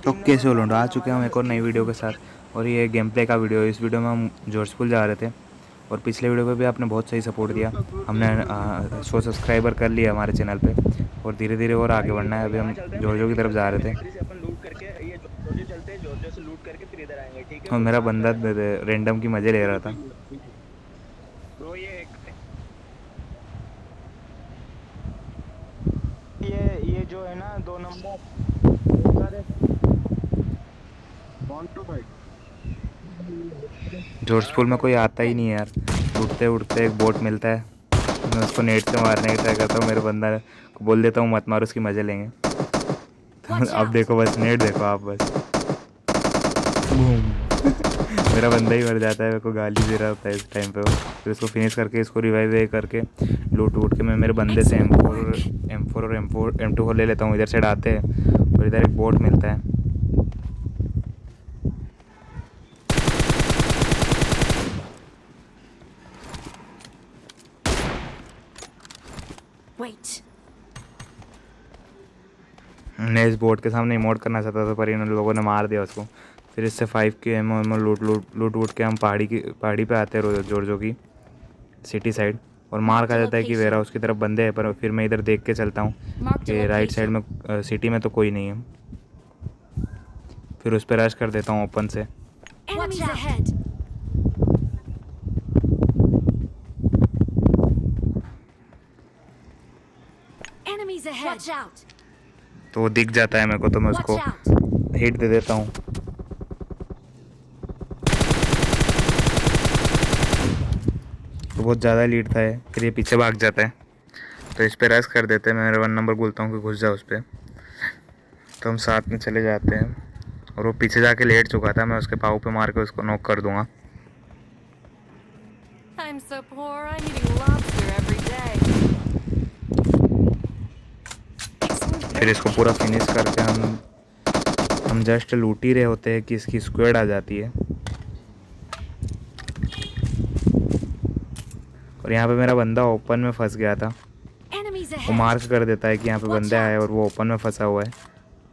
तो कैसे हो लोंडो, आ चुके हैं हम एक और नई वीडियो के साथ। और ये गेम प्ले का वीडियो है। इस वीडियो में हम जॉर्जपुल जा रहे थे और पिछले वीडियो पे भी आपने बहुत सही सपोर्ट दिया। हमने 100 सब्सक्राइबर कर लिया हमारे चैनल पे और धीरे धीरे और आगे बढ़ना है। अभी हम जॉर्जो की तरफ जा रहे थे और मेरा बंदा रेंडम की मज़े ले रहा था। ये जो है ना 2 नंबर बहुत सारे कौन तो भाई जॉर्जपुल में कोई आता ही नहीं है यार। उड़ते उड़ते एक बोट मिलता है, मैं उसको नेट से मारने की ट्राई करता हूँ। मेरे बंदा को बोल देता हूँ मत मारो, उसकी मज़े लेंगे। तो अब देखो बस, नेट देखो आप बस, बूम। मेरा बंदा ही मर जाता है, मेरे को गाली दे रहा होता है इस टाइम पे वो। फिर इसको फिनिश करके इसको रिवाइव करके लूट वूट के मैं मेरे बंदे से M4 और M2 ले लेता हूँ। इधर से आते हैं और इधर एक बोट मिलता है। Wait. मैं इस बोट के सामने इमोट करना चाहता था पर इन लोगों ने मार दिया उसको। फिर इससे 5 के एमओ लूट वूट के हम पहाड़ी पे आते हैं जॉर्जो की सिटी साइड। और मार खा जाता है कि वेरा उसकी तरफ बंदे हैं, पर फिर मैं इधर देख के चलता हूँ कि राइट साइड में सिटी में तो कोई नहीं है। फिर उस पर रश कर देता हूँ ओपन से। Enemies ahead. Enemies ahead. Watch out. तो वो दिख जाता है मेरे को, तो मैं उसको Watch out. हिट दे देता हूँ। तो बहुत ज़्यादा लीड था ये, फिर ये पीछे भाग जाता है। तो इस पे रश कर देते हैं। मैं मेरा 1 नंबर बोलता हूँ कि घुस जा उस पर। तो हम साथ में चले जाते हैं और वो पीछे जाके लेट चुका था। मैं उसके पाँव पे मार के उसको नॉक कर दूंगा। I'm so poor. I'm eating lobster every day. फिर इसको पूरा फिनिश करके हम जस्ट लूट ही रहे होते हैं कि इसकी स्क्वाड आ जाती है। और यहाँ पे मेरा बंदा ओपन में फंस गया था। Enemies वो ahead. मार्क कर देता है कि यहाँ पे बंदे आए और वो ओपन में फंसा हुआ है।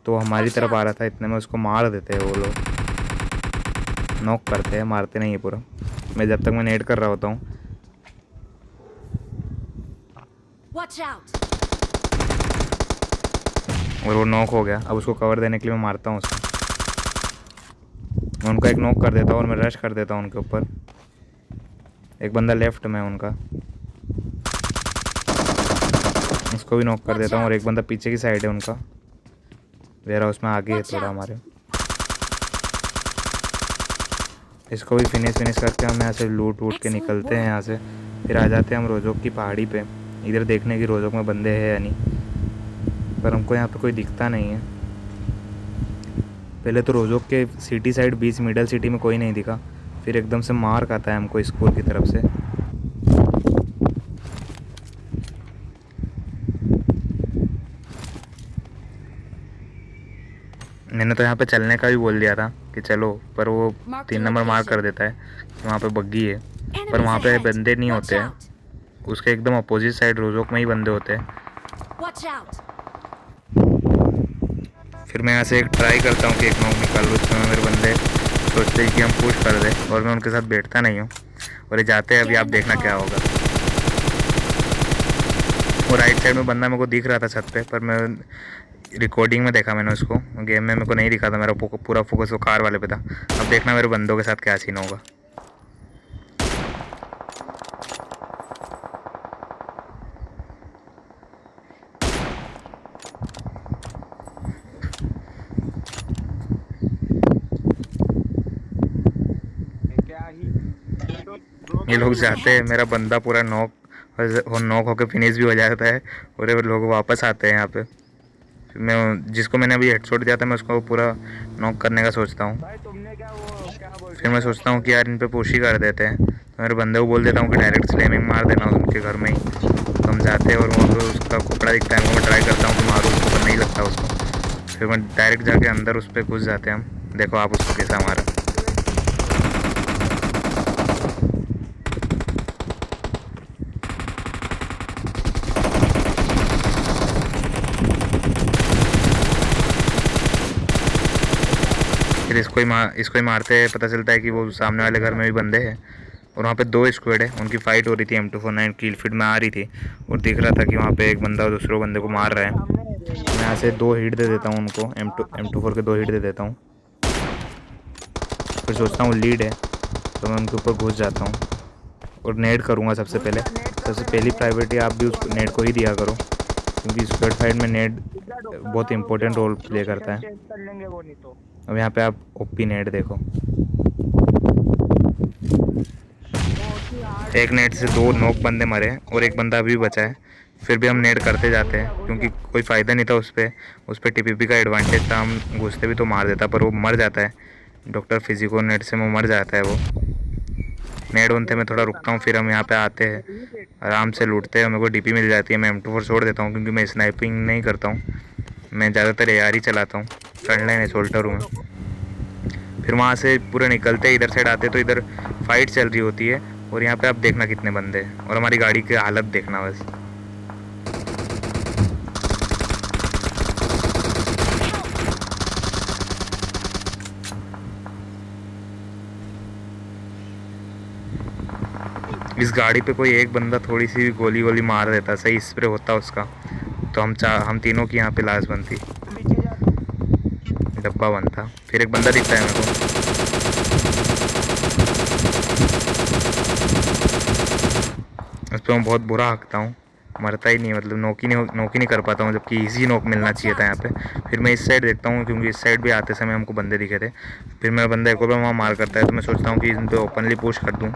तो वो हमारी तरफ आ रहा था, इतने में उसको मार देते हैं वो लोग। नॉक करते हैं, मारते नहीं है पूरा। मैं जब तक मैं नेट कर रहा होता हूँ। Watch out. और वो नॉक हो गया। अब उसको कवर देने के लिए मैं मारता हूँ उसको। मैं उनका एक नॉक कर देता हूँ और मैं रश कर देता हूँ उनके ऊपर। एक बंदा लेफ्ट में उनका, इसको भी नॉक कर देता हूँ। और एक बंदा पीछे की साइड है उनका, वेयर हाउस में आगे है थोड़ा हमारे। इसको भी फिनिश करके हम यहाँ से लूट वूट के निकलते हैं यहाँ से। फिर आ जाते हैं हम रोजोक की पहाड़ी पे, इधर देखने की रोजोक में बंदे हैं या नहीं। पर हमको यहाँ पे कोई दिखता नहीं है। पहले तो रोजोक के सिटी साइड बीच मिडल सिटी में कोई नहीं दिखा। फिर एकदम से मार्क आता है हमको स्कूल की तरफ से। मैंने तो यहाँ पे चलने का भी बोल दिया था कि चलो, पर वो 3 नंबर मार्क कर देता है कि वहाँ पे बग्गी है। पर वहाँ पे बंदे नहीं होते हैं, उसके एकदम अपोजिट साइड रोजोक में ही बंदे होते हैं। Watch out. फिर मैं यहाँ से एक ट्राई करता हूँ कि एक नॉक निकाल लूँ। इसमें मेरे बंदे सोचते हैं कि हम पुश कर दें और मैं उनके साथ बैठता नहीं हूँ और ये जाते हैं। अभी आप देखना क्या होगा। वो राइट साइड में बंदा मेरे को दिख रहा था छत पे, पर मैं रिकॉर्डिंग में देखा मैंने उसको, गेम में मेरे को नहीं दिखा था। मेरा पूरा फोकस वो कार वाले पे था। अब देखना मेरे बंदों के साथ क्या सीन होगा। क्या ही ये लोग जाते हैं, मेरा बंदा पूरा नॉक होकर फिनिश भी हो जाता है और ये लोग वापस आते हैं यहाँ पे। मैं जिसको मैंने अभी हेडशॉट दिया था, मैं उसको पूरा नॉक करने का सोचता हूँ। भाई तुमने क्या बोलते फिर मैं सोचता हूँ कि यार इन पे पुश ही कर देते हैं। तो मेरे बंदे को बोल देता हूँ कि डायरेक्ट स्लैमिंग मार देना उनके घर में ही। तो हम जाते हैं और वहाँ पर उसका कपड़ा दिखता है, मैं ट्राई करता हूँ कि मारूँ उसको, पर नहीं लगता उसको। फिर मैं डायरेक्ट जाके अंदर उस पर घुस जाते हैं हम। देखो आप उसको कैसा मारा। फिर इसको ही मारते पता चलता है कि वो सामने वाले घर में भी बंदे हैं और वहाँ पे 2 स्क्वाड है, उनकी फ़ाइट हो रही थी। M249 किल फीड में आ रही थी और दिख रहा था कि वहाँ पे एक बंदा दूसरे बंदे को मार रहा है। मैं यहाँ से 2 हिट दे देता हूँ उनको, M24 के 2 हिट दे देता हूँ। फिर सोचता हूँ लीड है तो मैं उनके ऊपर घुस जाता हूँ और नेड करूँगा। सबसे पहली प्रायोरिटी आप भी उस नेड को ही दिया करो, क्योंकि स्क्वाड फाइट में नेड बहुत इंपॉर्टेंट रोल प्ले करता है। कर लेंगे वो नहीं तो। अब यहाँ पे आप ओपी नेड देखो, एक नेट से 2 नॉक बंदे मरे और एक बंदा अभी बचा है। फिर भी हम नेट करते जाते हैं क्योंकि कोई फ़ायदा नहीं था उस पर टीपीपी का एडवांटेज था। हम घुसते भी तो मार देता, पर वो मर जाता है। डॉक्टर फिजिको नेट से वो मर जाता है। वो नेट उनते मैं थोड़ा रुकता हूँ, फिर हम यहाँ पे आते हैं, आराम से लूटते हैं। मेरे को डीपी मिल जाती है, मैं M24 छोड़ देता हूँ क्योंकि मैं स्नाइपिंग नहीं करता हूँ, मैं ज़्यादातर AR ही चलाता हूँ। फ्रंटलाइन एसोल्टर हूँ मैं। फिर वहाँ से पूरे निकलते इधर साइड आते तो इधर फाइट चल रही होती है और यहाँ पे आप देखना कितने बंदे हैं और हमारी गाड़ी की हालत देखना बस। इस गाड़ी पे कोई एक बंदा थोड़ी सी भी गोली मार देता, सही स्प्रे होता उसका, तो हम तीनों की यहाँ पे लाश बनती, डब्बा बनता। फिर एक बंदा दिखता है मेरे को, उस पर मैं बहुत बुरा हकता हूँ, मरता ही नहीं, मतलब नोक ही नहीं कर पाता हूँ, जबकि इजी नोक मिलना चाहिए था यहाँ पे। फिर मैं इस साइड देखता हूँ क्योंकि इस साइड भी आते समय हमको बंदे दिखे थे। फिर मेरा बंदा एक और वहाँ मार करता है तो मैं सोचता हूँ कि इन पर ओपनली पुश कर दूँ,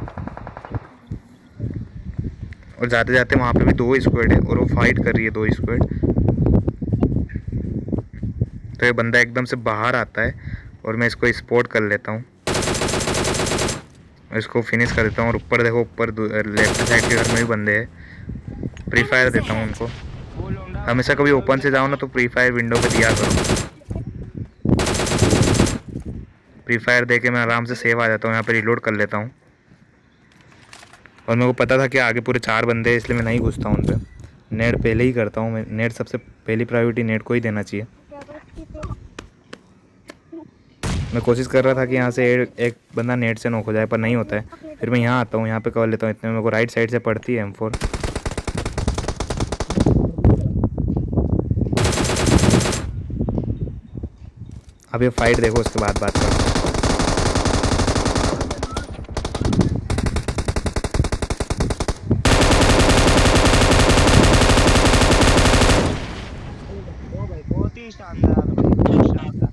और जाते जाते वहाँ पे भी 2 स्क्वाड है और वो फाइट कर रही है 2 स्क्वाड। तो ये बंदा एकदम से बाहर आता है और मैं इसको स्पॉट कर लेता हूँ, इसको फिनिश कर देता हूँ। और ऊपर देखो, ऊपर लेफ्ट साइड के घर में भी बंदे हैं, प्री फायर देता हूँ उनको। हमेशा कभी ओपन से जाओ ना तो प्री फायर विंडो पे दिया करो। प्री फायर दे के मैं आराम से सेव आ जाता हूँ, यहाँ पे रिलोड कर लेता हूँ। और मेरे को पता था कि आगे पूरे 4 बंदे हैं, इसलिए मैं नहीं घुसता हूँ उन पर। नेट पहले ही करता हूँ मैं, नेट सबसे पहली प्रायोरिटी नेट को ही देना चाहिए। मैं कोशिश कर रहा था कि यहाँ से एक बंदा नेट से नॉक हो जाए, पर नहीं होता है। फिर मैं यहाँ आता हूँ, यहाँ पे कवर लेता हूँ। इतने में मेरे को राइट साइड से पड़ती है M4। अब ये फाइट देखो, उसके बाद बात करते हैं। बहुत ही शानदार, बहुत शानदार।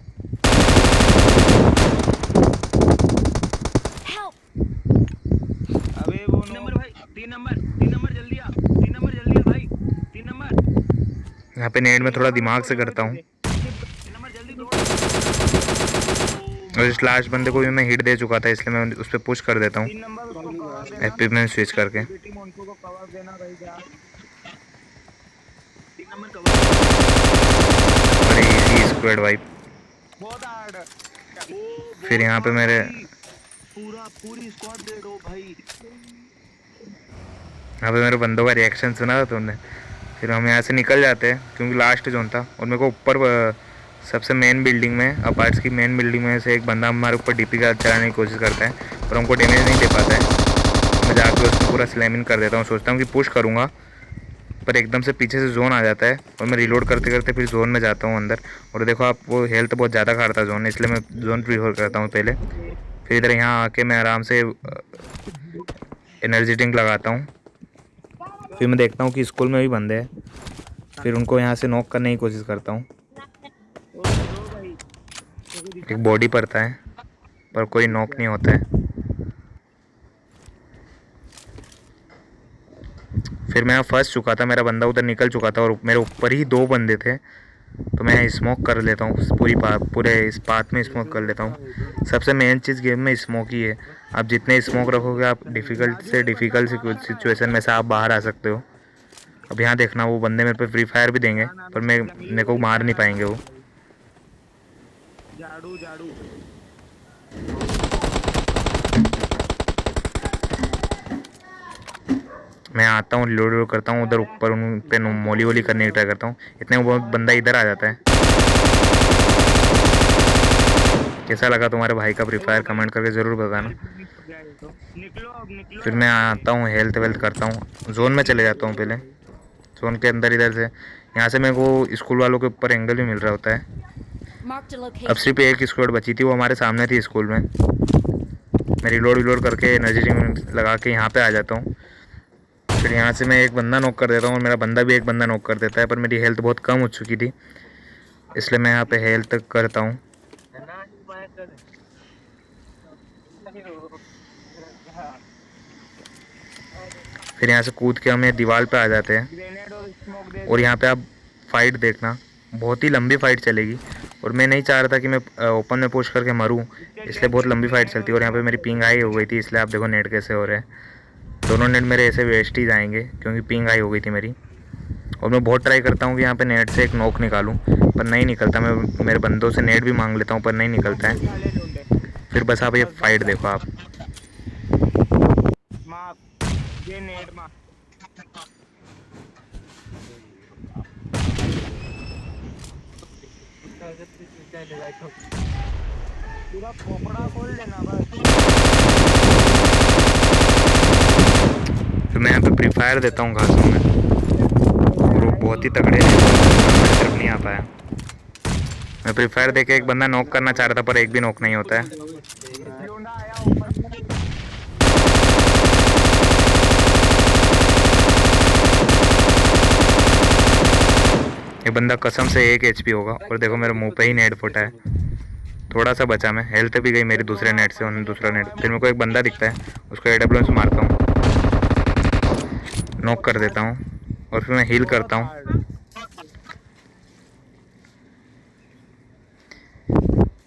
Help! अबे वो नंबर भाई, 3 नंबर जल्दी आ, 3 नंबर जल्दी आ भाई, 3 नंबर। यहाँ पे नेट में थोड़ा दिमाग से करता हूँ, 3 नंबर जल्दी दौड़। और इस लास्ट बंदे को भी मैं हिट दे चुका था, इसलिए मैं उस पर पुश कर देता हूँ 3 नंबर उसको कवर देना, FP में स्विच करके। बेटी मोन्टो को कवर देना भाई जा। 3 नंबर कवर। बड़े इजी स्क्वाड वाइप। बहुत हार्ड। फिर यहाँ पे मेरे पूरी स्क्वाड दे दो भाई। यहाँ पे मेरे बंदों का रिएक्शन सुना था तुमने। फिर हम यहाँ से निकल जाते हैं क्योंकि लास्ट जोन था, और मेरे को ऊपर सबसे मेन बिल्डिंग में, अपार्ट्स की मेन बिल्डिंग में से एक बंदा हमारे ऊपर DP का चलाने की कोशिश करता है, पर हमको डैमेज नहीं दे पाता है। मैं जाकर उसको पूरा स्लैमिंग कर देता हूँ, सोचता हूँ कि पुश करूँगा, पर एकदम से पीछे से जोन आ जाता है और मैं रिलोड करते करते फिर जोन में जाता हूँ अंदर। और देखो आप, वो हेल्थ बहुत ज़्यादा खाता जोन, इसलिए मैं जोन प्रीफर करता हूँ पहले। फिर इधर यहाँ आके मैं आराम से एनर्जी ड्रिंक लगाता हूँ। फिर मैं देखता हूँ कि स्कूल में भी बंदे हैं, फिर उनको यहाँ से नॉक करने की कोशिश करता हूँ। एक बॉडी पड़ता है पर कोई नॉक नहीं होता है। फिर मैं फंस चुका था, मेरा बंदा उधर निकल चुका था और मेरे ऊपर ही 2 बंदे थे, तो मैं स्मोक कर लेता हूँ पूरे इस पाथ में स्मोक कर लेता हूँ। सबसे मेन चीज़ गेम में स्मोक ही है। आप जितने स्मोक रखोगे, आप डिफ़िकल्ट सिचुएशन में से आप बाहर आ सकते हो। अब यहाँ देखना, वो बंदे मेरे पे फ्री फायर भी देंगे, पर मेरे को मार नहीं पाएंगे वो। झाड़ू झाड़ू। मैं आता हूँ, लोड करता हूँ उधर ऊपर, उन पे मोली वोली करने की ट्राई करता हूँ। इतने वो बंदा इधर आ जाता है, कैसा लगा तुम्हारे भाई का फ्री फायर कमेंट करके ज़रूर बताना। निकलो अब निकलो। फिर मैं आता हूँ, हेल्थ वेल्थ करता हूँ, जोन में चले जाता हूँ पहले। जोन के अंदर इधर से यहाँ से मेरे को स्कूल वालों के ऊपर एंगल भी मिल रहा होता है। Marked a अब location. सिर्फ एक स्क्वाड बची थी, वो हमारे सामने थी स्कूल में। मैं रिलोड करके एनर्जी ड्रिंक लगा के यहाँ पे आ जाता हूँ। फिर यहाँ से मैं एक बंदा नॉक कर देता हूँ और मेरा बंदा भी एक बंदा नॉक कर देता है, पर मेरी हेल्थ बहुत कम हो चुकी थी, इसलिए मैं यहाँ पे हेल्थ करता हूँ। फिर यहाँ से कूद के हम ये दीवार पे आ जाते हैं ग्रेनेड और स्मोक दे। और यहाँ पे आप फाइट देखना, बहुत ही लंबी फाइट चलेगी। और मैं नहीं चाह रहा था कि मैं ओपन में पुश करके मरूं, इसलिए बहुत लंबी फाइट चलती है। और यहाँ पे मेरी पिंग हाई हो गई थी, इसलिए आप देखो नेट कैसे हो रहे हैं। दोनों नेट मेरे ऐसे वेस्ट ही जाएंगे क्योंकि पिंग हाई हो गई थी मेरी। और मैं बहुत ट्राई करता हूँ कि यहाँ पे नेट से एक नॉक निकालूँ, पर नहीं निकलता। मैं मेरे बंदों से नेट भी मांग लेता हूँ पर नहीं निकलता है। फिर बस आप ये फाइट देखो आप। मार ये नेट मार। पूरा खोपड़ा खोल लेना बस। फिर मैं यहाँ पे फ्री फायर देता हूँ घासों में, और वो बहुत ही तगड़े हैं, मेरी तरफ नहीं आ पाया। मैं फ्री फायर देके एक बंदा नॉक करना चाह रहा था, पर एक भी नॉक नहीं होता है। लूंडा आया ऊपर से। ये बंदा कसम से 1 HP होगा। और देखो मेरे मुंह पे ही नेट फुटा है, थोड़ा सा बचा। मैं हेल्थ भी गई मेरी दूसरे नेट से, उन्होंने दूसरा नेट। फिर मेरे को एक बंदा दिखता है, उसको AWM से मारता हूँ, नॉक कर देता हूँ और फिर मैं हील करता हूँ।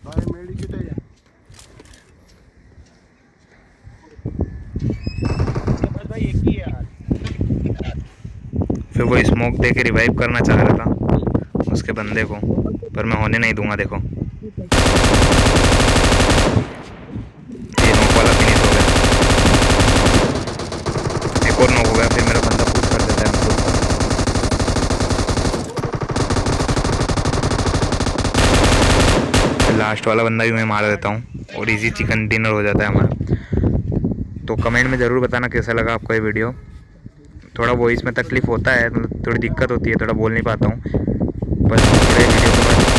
भाई मेरी किटे है। बस भाई एक ही है यार। फिर वो स्मोक दे के रिवाइव करना चाह रहा था उसके बंदे को, पर मैं होने नहीं दूंगा। देखो ये नॉक वाला फिनिश हो गया, एक और नॉक हो गया। फिर मेरा बंदा पुश कर देता है हमको। फिर लास्ट वाला बंदा भी मैं मार देता हूँ और इजी चिकन डिनर हो जाता है हमारा। तो कमेंट में ज़रूर बताना कैसा लगा आपको ये वीडियो। थोड़ा वॉइस में तकलीफ़ होता है, मतलब थोड़ी दिक्कत होती है, थोड़ा बोल नहीं पाता हूँ, पर थोड़े वीडियो के बाद